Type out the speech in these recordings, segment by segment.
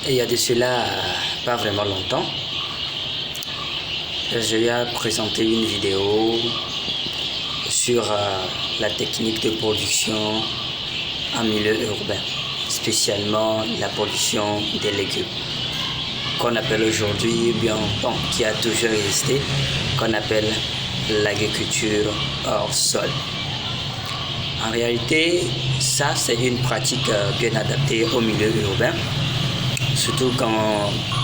Et il y a de cela pas vraiment longtemps, je lui ai présenté une vidéo sur la technique de production en milieu urbain, spécialement la production des légumes, qu'on appelle aujourd'hui, qui a toujours existé, qu'on appelle l'agriculture hors sol. En réalité, ça c'est une pratique bien adaptée au milieu urbain, surtout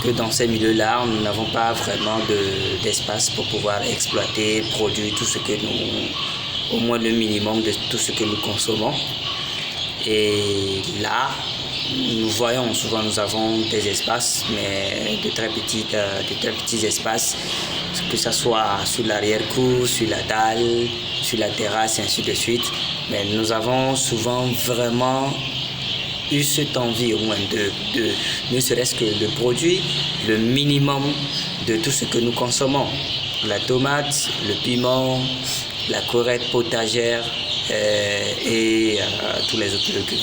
que dans ces milieux-là, nous n'avons pas vraiment d'espace pour pouvoir exploiter, produire tout ce que nous, au moins le minimum de tout ce que nous consommons. Et là, nous voyons souvent, nous avons des espaces, mais de très petits espaces, que ce soit sur l'arrière-cour, sur la dalle, sur la terrasse, et ainsi de suite. Mais nous avons souvent vraiment eu cette envie au moins de ne serait-ce que de produire le minimum de tout ce que nous consommons. La tomate, le piment, la courette potagère et tous les autres légumes.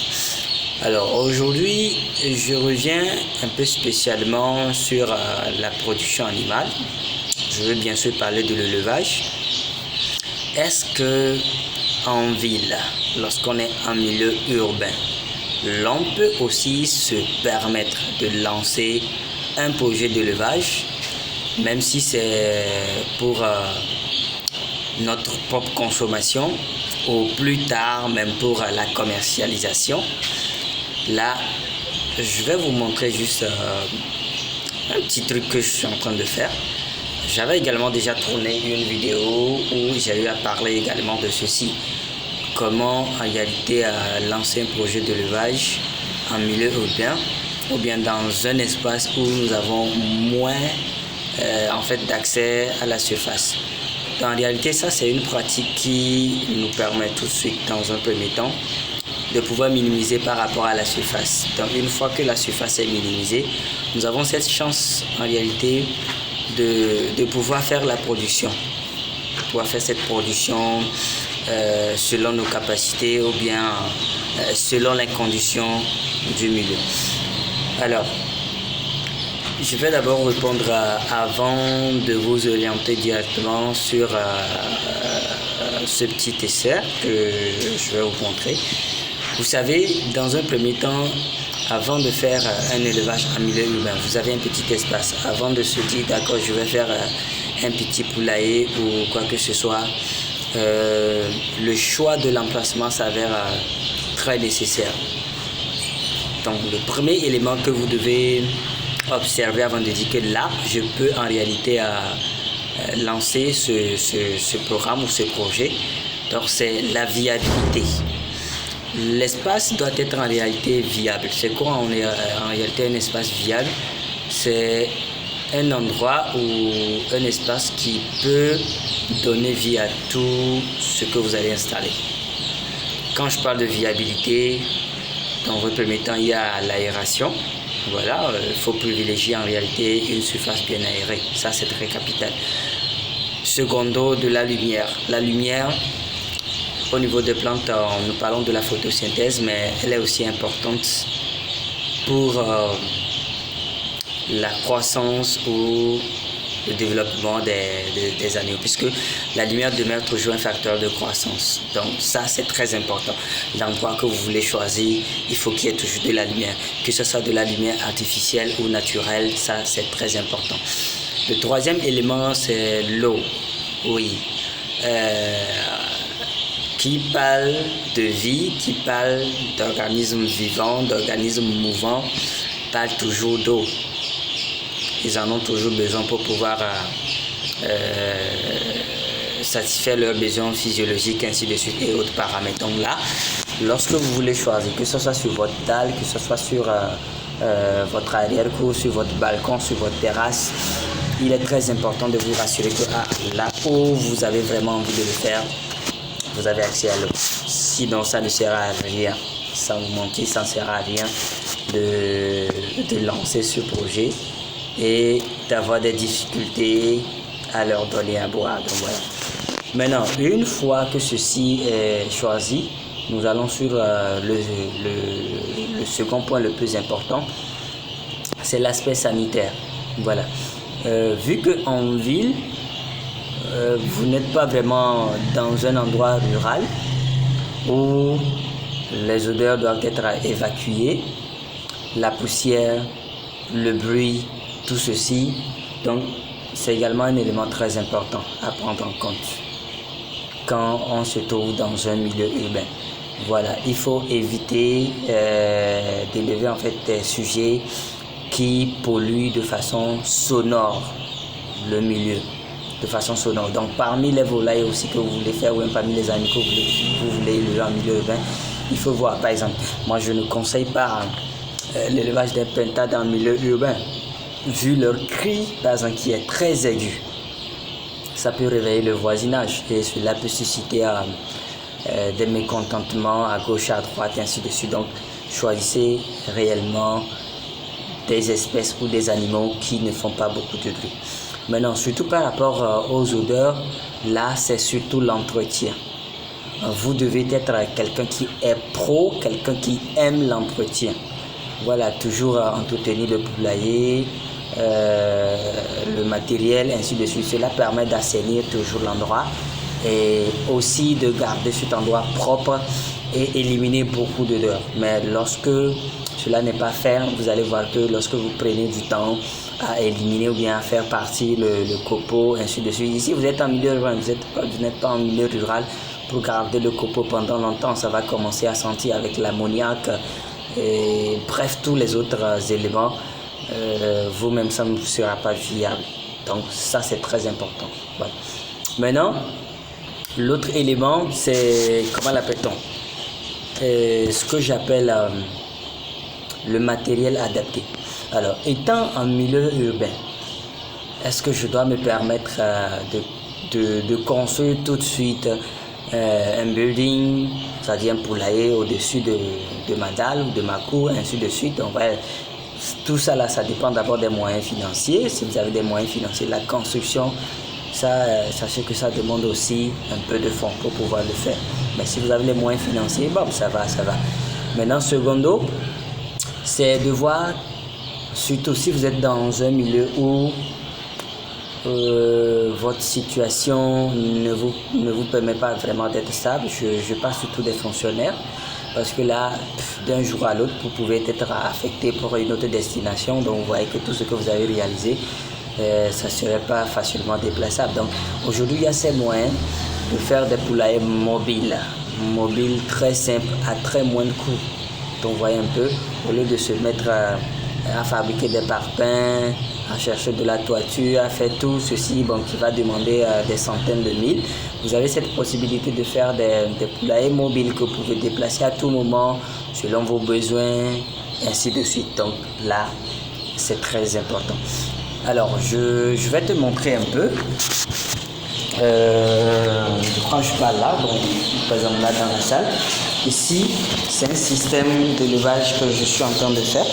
Alors aujourd'hui, je reviens un peu spécialement sur la production animale. Je veux bien sûr parler de l'élevage. Est-ce que en ville, lorsqu'on est en milieu urbain, l'on peut aussi se permettre de lancer un projet d'élevage, même si c'est pour notre propre consommation, ou plus tard même pour la commercialisation? Là, je vais vous montrer juste un petit truc que je suis en train de faire. J'avais également déjà tourné une vidéo où j'ai eu à parler également de ceci. Comment en réalité lancer un projet d'élevage en milieu urbain ou bien dans un espace où nous avons moins d'accès à la surface. En réalité, ça c'est une pratique qui nous permet tout de suite dans un premier temps de pouvoir minimiser par rapport à la surface. Donc une fois que la surface est minimisée, nous avons cette chance en réalité de pouvoir faire la production, de pouvoir faire cette production selon nos capacités ou bien selon les conditions du milieu. Alors, je vais d'abord répondre avant de vous orienter directement sur ce petit essai que je vais vous montrer. Vous savez, dans un premier temps, avant de faire un élevage en milieu urbain, vous avez un petit espace. Avant de se dire, d'accord, je vais faire un petit poulailler ou quoi que ce soit, le choix de l'emplacement s'avère très nécessaire. Donc, le premier élément que vous devez observer avant de dire que là, je peux en réalité lancer ce programme ou ce projet, donc c'est la viabilité. L'espace doit être en réalité viable. C'est quoi en réalité un espace viable? C'est un endroit ou un espace qui peut donner vie à tout ce que vous allez installer. Quand je parle de viabilité, dans un premier temps, il y a l'aération. Voilà, il faut privilégier en réalité une surface bien aérée. Ça, c'est très capital. Secondo, de la lumière. La lumière, au niveau des plantes, nous parlons de la photosynthèse, mais elle est aussi importante pour la croissance ou le développement des animaux, puisque la lumière demeure toujours un facteur de croissance. Donc ça, c'est très important. L'endroit que vous voulez choisir, il faut qu'il y ait toujours de la lumière. Que ce soit de la lumière artificielle ou naturelle, ça, c'est très important. Le troisième élément, c'est l'eau. Oui. Qui parle de vie, qui parle d'organismes vivants, d'organismes mouvants, parle toujours d'eau. Ils en ont toujours besoin pour pouvoir satisfaire leurs besoins physiologiques, ainsi de suite, et autres paramètres. Donc là, lorsque vous voulez choisir, que ce soit sur votre dalle, que ce soit sur votre arrière-cour, sur votre balcon, sur votre terrasse, il est très important de vous rassurer que là où vous avez vraiment envie de le faire, vous avez accès à l'eau. Sinon, ça ne sert à rien. Sans vous mentir, ça ne sert à rien de lancer ce projet et d'avoir des difficultés à leur donner à boire. Donc voilà. Maintenant, une fois que ceci est choisi, nous allons sur le second point le plus important. c'est l'aspect sanitaire. Voilà. Vu qu'en ville, vous n'êtes pas vraiment dans un endroit rural où les odeurs doivent être évacuées, la poussière, le bruit, tout ceci. Donc, c'est également un élément très important à prendre en compte quand on se trouve dans un milieu urbain. Voilà, il faut éviter d'élever en fait des sujets qui polluent de façon sonore le milieu, de façon sonore. Donc parmi les volailles aussi que vous voulez faire, ou même parmi les animaux que vous voulez élever en milieu urbain, il faut voir, par exemple, moi je ne conseille pas l'élevage des pintades dans le milieu urbain, vu leur cri, par exemple, qui est très aigu. Ça peut réveiller le voisinage et cela peut susciter des mécontentements à gauche, à droite, et ainsi de suite. Donc choisissez réellement des espèces ou des animaux qui ne font pas beaucoup de bruit. Maintenant, surtout par rapport aux odeurs, là, c'est surtout l'entretien. Vous devez être quelqu'un qui est pro, quelqu'un qui aime l'entretien. Voilà, toujours entretenir le poulailler, le matériel, ainsi de suite. Cela permet d'assainir toujours l'endroit et aussi de garder cet endroit propre et éliminer beaucoup d'odeurs. Mais lorsque cela n'est pas fait, vous allez voir que lorsque vous prenez du temps à éliminer ou bien à faire partir le copeau, ainsi de suite. Ici, vous êtes en milieu rural, vous n'êtes pas en milieu rural. Pour garder le copeau pendant longtemps, ça va commencer à sentir avec l'ammoniac et bref, tous les autres éléments. Vous-même, ça ne vous sera pas viable. Donc, ça, c'est très important. Voilà. Maintenant, l'autre élément, c'est, comment l'appelle-t-on? Ce que j'appelle le matériel adapté. Alors, étant en milieu urbain, est-ce que je dois me permettre de construire tout de suite un building, c'est-à-dire un poulailler au-dessus de ma dalle ou de ma cour, ainsi de suite? Donc, ouais, tout ça, là, ça dépend d'abord des moyens financiers. Si vous avez des moyens financiers, la construction, ça, sachez que ça demande aussi un peu de fonds pour pouvoir le faire. Mais si vous avez les moyens financiers, bon, ça va, ça va. Maintenant, secondo, c'est de voir, surtout si vous êtes dans un milieu où votre situation ne vous permet pas vraiment d'être stable. Je parle surtout des fonctionnaires, parce que là, d'un jour à l'autre, vous pouvez être affecté pour une autre destination. Donc, vous voyez que tout ce que vous avez réalisé, ça ne serait pas facilement déplaçable. Donc, aujourd'hui, il y a ces moyens de faire des poulaillers mobiles très simples, à très moins de coûts. Donc, vous voyez un peu, au lieu de se mettre à fabriquer des parpaings, à chercher de la toiture, à faire tout ceci, bon, qui va demander des centaines de mille. Vous avez cette possibilité de faire des poulaillers mobiles que vous pouvez déplacer à tout moment, selon vos besoins, ainsi de suite. Donc là, c'est très important. Alors, je vais te montrer un peu. Je crois que je parle là, donc, par exemple là dans la salle. Ici, c'est un système d'élevage que je suis en train de faire.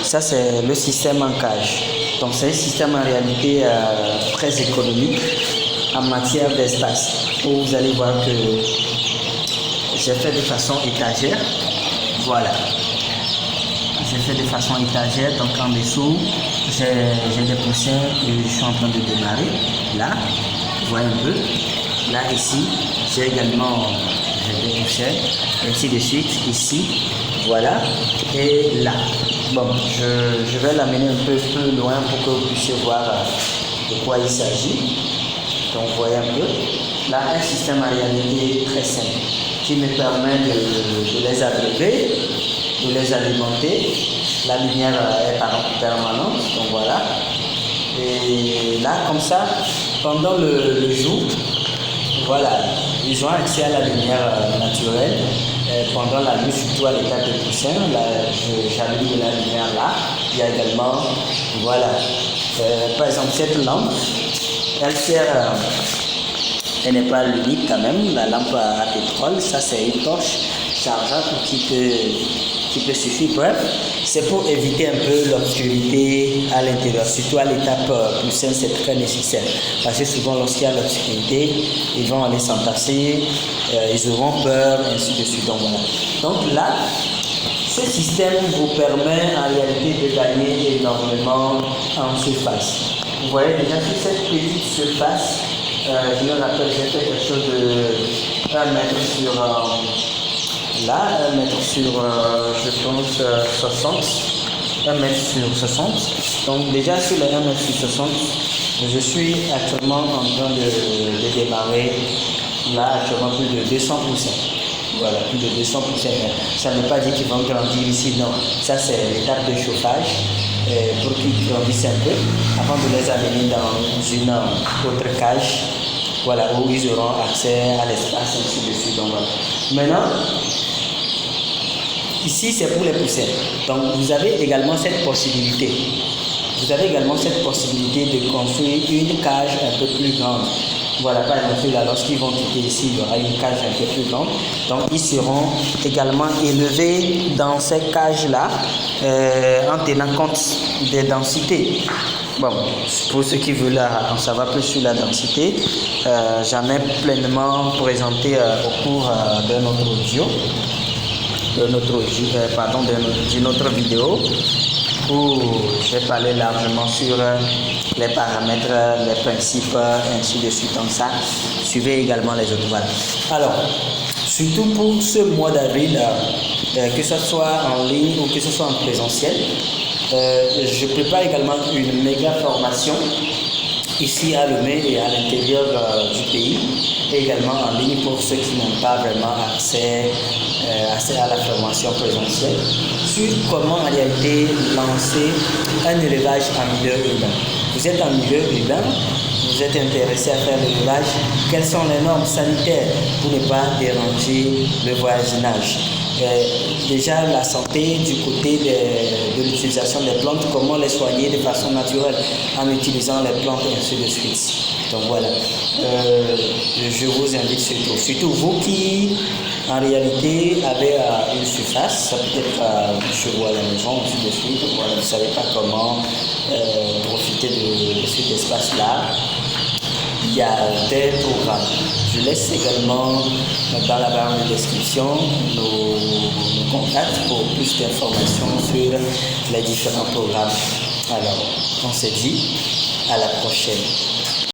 Ça, c'est le système en cage. Donc, c'est un système en réalité très économique en matière d'espace. Où vous allez voir que j'ai fait de façon étagère. Voilà. J'ai fait de façon étagère. Donc, en dessous, j'ai des poussins que je suis en train de démarrer. Là, vous voyez un peu. Là, ici, j'ai également des poussins. Ainsi de suite. Ici, voilà. Et là. Bon, je vais l'amener un peu plus loin pour que vous puissiez voir de quoi il s'agit. Donc, vous voyez un peu. Là, un système en réalité très simple qui me permet de les abreuver, de les alimenter. La lumière est permanente, donc voilà. Et là, comme ça, pendant le jour, voilà, ils ont accès à la lumière naturelle. Pendant la nuit, surtout à l'état de poussin, j'allume la lumière là. Il y a également, voilà, par exemple, cette lampe, elle sert, elle n'est pas l'unique quand même, la lampe à pétrole, ça c'est une torche chargeable qui peut suffire. Bref, c'est pour éviter un peu l'obscurité à l'intérieur, surtout à l'étape poussin, c'est très nécessaire. Parce que souvent, lorsqu'il y a l'obscurité, ils vont aller s'entasser, ils auront peur, ainsi de suite. Donc, voilà. Donc là, ce système vous permet en réalité de gagner gagner énormément en surface. Vous voyez déjà sur cette petite surface, je me rappelle, j'ai fait quelque chose de 1 mètre sur là, 1 mètre sur, je pense, 60. 1 mètre sur 60. Donc déjà sur les 1 mètre sur 60, je suis actuellement en train de démarrer là actuellement plus de 200%. Voilà, plus de 200%. Ça ne veut pas dire qu'ils vont grandir ici, non. Ça c'est l'étape de chauffage pour qu'ils grandissent un peu avant de les amener dans une autre cage. Voilà, où ils auront accès à l'espace, ainsi de suite. Donc voilà. Maintenant, ici, c'est pour les poussins. Donc, vous avez également cette possibilité. Vous avez également cette possibilité de construire une cage un peu plus grande. Voilà, par exemple, là, lorsqu'ils vont quitter ici, il y aura une cage un peu plus grande. Donc, ils seront également élevés dans ces cages-là en tenant compte des densités. Bon, pour ceux qui veulent en savoir plus sur la densité, j'en ai pleinement présenté au cours d'un autre audio. D'une autre vidéo où j'ai parlé largement sur les paramètres, les principes, ainsi de suite. Comme ça, suivez également les autres. Voilà. Alors, surtout pour ce mois d'avril, que ce soit en ligne ou que ce soit en présentiel, je prépare également une méga formation ici à Lomé et à l'intérieur du pays, et également en ligne pour ceux qui n'ont pas vraiment accès à la formation présentielle, sur comment en réalité lancer un élevage en milieu urbain. Vous êtes en milieu urbain, vous êtes intéressé à faire l'élevage, quelles sont les normes sanitaires pour ne pas déranger le voisinage? Déjà la santé du côté de l'utilisation des plantes, comment les soigner de façon naturelle en utilisant les plantes et ainsi de suite. Donc voilà, je vous invite surtout vous qui en réalité avez une surface, ça peut être du chevaux à la maison, ainsi de suite. Voilà, vous ne savez pas comment profiter de cet espace-là. Il y a des programmes. Je laisse également dans la barre de description nos contacts pour plus d'informations sur les différents programmes. Alors, on se dit à la prochaine.